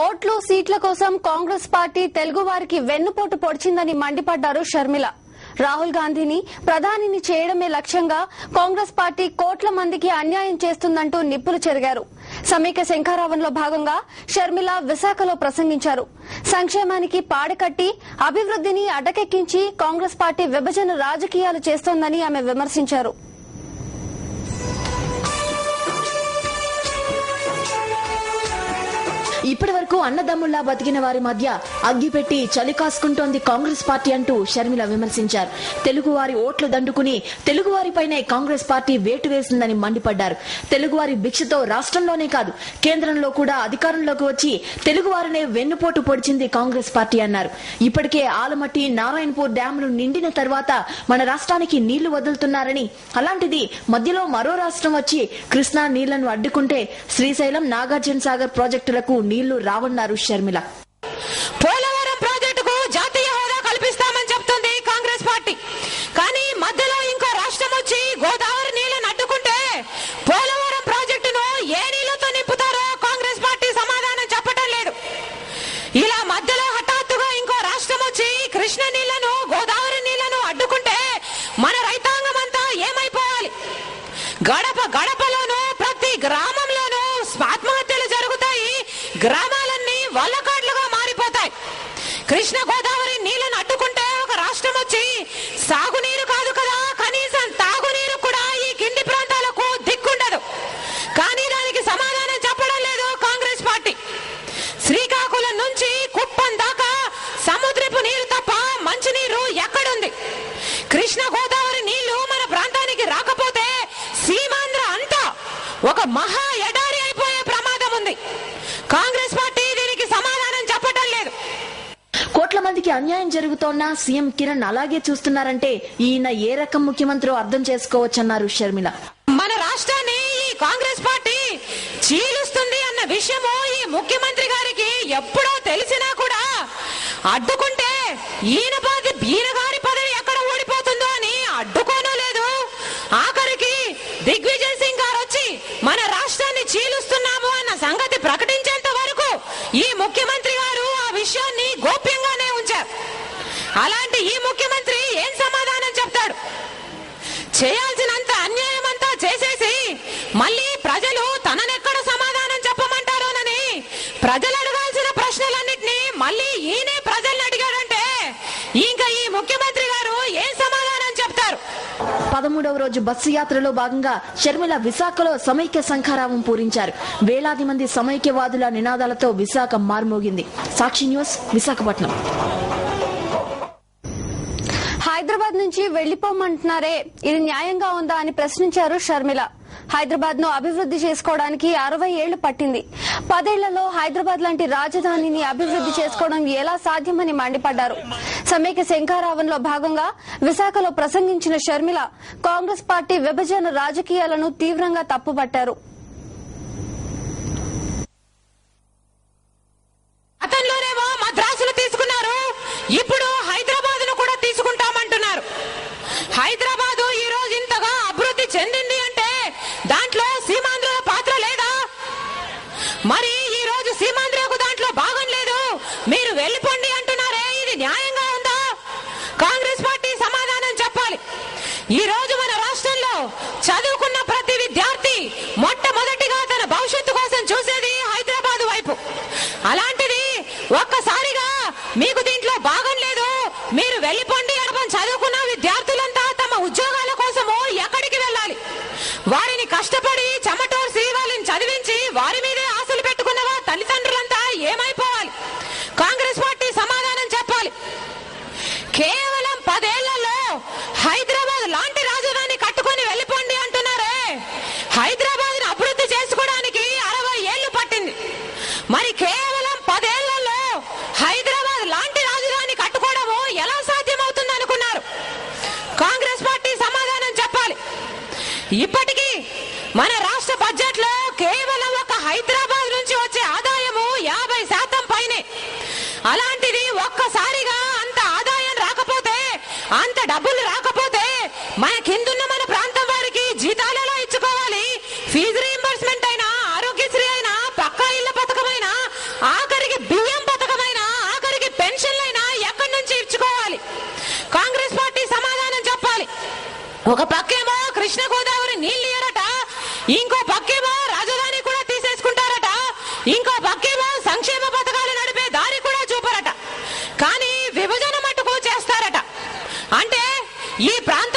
ఓట్లు సీట్ల కోసం కాంగ్రెస్ పార్టీ తెలుగు వారికి వెన్నుపోటు పొడిచిందని మండిపడ్డారు షర్మిల. రాహుల్ గాంధీని ప్రధానిని చేయడమే లక్ష్యంగా కాంగ్రెస్ పార్టీ కోట్ల మందికి అన్యాయం చేస్తుందంటూ నిప్పులు చెరిగారు. సమైక్య శంఖారావంలో భాగంగా షర్మిల విశాఖలో ప్రసంగించారు. సంక్షేమానికి పాడికట్టి అభివృద్ధిని అడ్డకెక్కించి కాంగ్రెస్ పార్టీ విభజన రాజకీయాలు చేస్తోందని ఆమె విమర్శించారు. ఇప్పటి వరకు అన్నదమ్ముల్లా బతికిన వారి మధ్య అగ్గిపెట్టి చలి కాసుకుంటోంది కాంగ్రెస్ పార్టీ అంటూ షర్మిల విమర్శించారు. తెలుగువారి ఓట్లు దండుకుని తెలుగువారిపైనే కాంగ్రెస్ పార్టీ వేటు వేసిందని మండిపడ్డారు. తెలుగువారి భిక్షతో రాష్ట్రంలోనే కాదు కేంద్రంలో కూడా అధికారంలోకి వచ్చి తెలుగువారినే వెన్నుపోటు పొడిచింది కాంగ్రెస్ పార్టీ అన్నారు. ఇప్పటికే ఆలమట్టి నారాయణపూర్ డ్యాంలు నిండిన తర్వాత మన రాష్ట్రానికి నీళ్లు వదులుతున్నారని, అలాంటిది మధ్యలో మరో రాష్ట్రం వచ్చి కృష్ణా నీళ్లను అడ్డుకుంటే శ్రీశైలం నాగార్జున సాగర్ ప్రాజెక్టులకు నీళ్లు రావన్నారు షర్మిల. పోలవరం ప్రాజెక్టుకు జాతీయ హోదా కల్పిస్తామని చెప్తుంది కాంగ్రెస్ పార్టీ. కానీ మధ్యలో ఇంకో రాష్ట్రం వచ్చి గోదావరి నీళ్లను అడ్డుకుంటే పోలవరం ప్రాజెక్టును ఏ నీళ్లతో నింపుతారో కాంగ్రెస్ పార్టీ సమాధానం చెప్పడం లేదు. ఇలా మధ్యలో హఠాత్తుగా ఇంకో రాష్ట్రం వచ్చి కృష్ణ నీళ్లను గోదావరి నీళ్లను అడ్డుకుంటే మన రైతాంగం అంతా ఏమైపోవాలి? గడప గడపలోనూ ప్రతి గ్రామంలోనూ ఆత్మహత్యలు జరుగుతాయి. గ్రామాలన్నీ వల్లకాడ్లుగా మారిపోతాయి. కృష్ణ గోదావరి నీళ్లను అడ్డుకుంటే ఒక రాష్ట్రం వచ్చి సాగునీరు కాదు కదా, కనీసం తాగునీరు కూడా ఈ కింది ప్రాంతాలకు దిక్కుండదు. కానీ దానికి సమాధానం చెప్పడం లేదు కాంగ్రెస్ పార్టీ. శ్రీకాకుళం నుంచి కుప్పం దాకా సముద్రపు నీరు తప్ప మంచినీరు ఎక్కడుంది? కృష్ణ గోదావరి నీళ్లు మన ప్రాంతానికి రాకపోతే సీమాంధ్ర అంతా ఒక మహా ఎడారి అయిపోయే ప్రమాదం ఉంది. కాంగ్రెస్ పార్టీ దీనికి సమాధానం చెప్పడం లేదు. కోట్ల మందికి అన్యాయం జరుగుతోన్నా సీఎం కిరణ్ అలాగే చూస్తున్నారంటే ఈయన ఏ రకం ముఖ్యమంత్రో అర్థం చేసుకోవచ్చన్నారు షర్మిల. మన రాష్ట్రాన్ని ఈ కాంగ్రెస్ పార్టీ చీలుస్తుంది అన్న విషయము ఈ ముఖ్యమంత్రి గారికి ఎప్పుడో తెలిసినా కూడా అడ్డుకుంటే ఈయన గారి పదవి ఎక్కడ ఓడిపోతుందో అని అడ్డుకోనూ లేదు. ఆఖరికి దిగ్విజయ్ సింగ్ గారు వచ్చి మన రాష్ట్రాన్ని చీలుస్తున్నాము అన్న సంగతి ప్రకటించేంత వరకు ఈ ముఖ్యమంత్రి గారు ఆ విషయాన్ని గోప్యంగానే ఉంచారు. అలాంటి ఈ ముఖ్యమంత్రి ఏం సమాధానం చెప్తాడు? చేయాల్సినంత అన్యాయం అంతా చేసేసి మళ్ళీ ప్రజలు తననెక్కడ సమాధానం చెప్పమంటారోనని ప్రజలు అడగాల్సిన ప్రశ్నలన్నింటినీ మళ్ళీ ఈయనే ప్రజల్ని అడిగాడంటే ఇంకా ఈ ముఖ్యమంత్రి గారు ఏం సమాధానం చెప్తారు? 13వ రోజు బస్సు యాత్రలో భాగంగా షర్మిల విశాఖలో సమైక్య శంఖారావం పూరించారు. వేలాది మంది సమైక్యవాదుల నినాదాలతో విశాఖ మార్మోగింది. సాక్షి న్యూస్, విశాఖపట్నం. హైదరాబాద్ నుంచి వెళ్లిపోమంటున్నారే, ఇది న్యాయంగా ఉందా అని ప్రశ్నించారు షర్మిల. హైదరాబాద్ ను అభివృద్ది చేసుకోవడానికి 60 ఏళ్లు పట్టింది. 10 ఏళ్లలో హైదరాబాద్ లాంటి రాజధానిని అభివృద్ది చేసుకోవడం ఎలా సాధ్యమని మండిపడ్డారు. సమైక్య శంఖారావంలో భాగంగా విశాఖలో ప్రసంగించిన షర్మిల కాంగ్రెస్ పార్టీ విభజన రాజకీయాలను తీవ్రంగా తప్పుపట్టారు. అతనిలోనేమో మద్రాసులు తీసుకున్నారు, ఇప్పుడు హైదరాబాద్ ను కూడా తీసుకుంటామంటున్నారు. హైదరాబాద్ ఈ రోజు ఇంతగా అభివృద్ధి చెందింది అంటే దాంట్లో సీమాంధ్రుల పాత్ర లేదా? మరి ఈ రోజు సీమాంధ్రకు దాంట్లో భాగం లేదు, మీరు వెళ్లిపోండి అంటున్నారే, ఇది న్యాయంగా ఉందా? కాంగ్రెస్ పార్టీ సమాధానం చెప్పాలి. ఈ రోజు మన రాష్ట్రంలో చదువుకున్న ప్రతి విద్యార్థి మొట్టమొదటిగా తన భవిష్యత్తు కోసం చూసేది హైదరాబాద్ వైపు. అలాంటిది ఒక్కసారిగా మీకు దీంట్లో భాగం లేదు, మీరు వెళ్లిపోండి అనడం చదువుకున్న విద్యార్థులంతా తమ ఉద్యోగాల కోసము ఎక్కడికి వెళ్ళాలి? వారిని కష్టపడి చెమటోర్సి వాళ్ళని చదివించి వారి మీదే ఆశలు పెట్టుకున్న తల్లిదండ్రులంతా ఏమైపోవాలి? కాంగ్రెస్ పార్టీ సమాధానం చెప్పాలి. కేవలం 10 ఏళ్లలో హైదరాబాద్ లాంటి రాజధాని కట్టుకుని వెళ్లిపోండి అంటున్నారే, హైదరాబాద్ ను అభివృద్ధి చేసుకోవడానికి 60 ఏళ్లు పట్టింది. మరి కేవలం 10 ఏళ్లలో హైదరాబాద్ లాంటి రాజధాని కట్టుకోవడము ఎలా సాధ్యమవుతుంది అనుకున్నారు? కాంగ్రెస్ పార్టీ సమాధానం చెప్పాలి. ఇప్పటికీ మన రాష్ట్ర బడ్జెట్ లో కేవలం ఒక హైదరాబాద్ నుంచి వచ్చే ఆదాయము 50% పైనే. అలాంటిది ఒక్కసారిగా అంత ఆదాయం రాకపోతే, అంత డబ్బులు రాకపోతే మన కిందున్న మన ప్రాంతం వారికి జీతాలు ఎలా ఇచ్చుకోవాలి? ఫీజు రీయింబర్స్మెంట్ అయినా, ఆరోగ్యశ్రీ అయినా, పక్కా ఇళ్ల పథకమైనా, ఆఖరికి ఒక పక్కేమో కృష్ణ గోదావరి నీళ్ళు ఇయ్యరట, ఇంకో పక్కేమో రాజధాని కూడా తీసేసుకుంటారట, ఇంకో పక్కేమో సంక్షేమ పథకాలు నడిపే దారి కూడా చూపరట, కానీ విభజన మట్టుకు చేస్తారట. అంటే ఈ ప్రాంత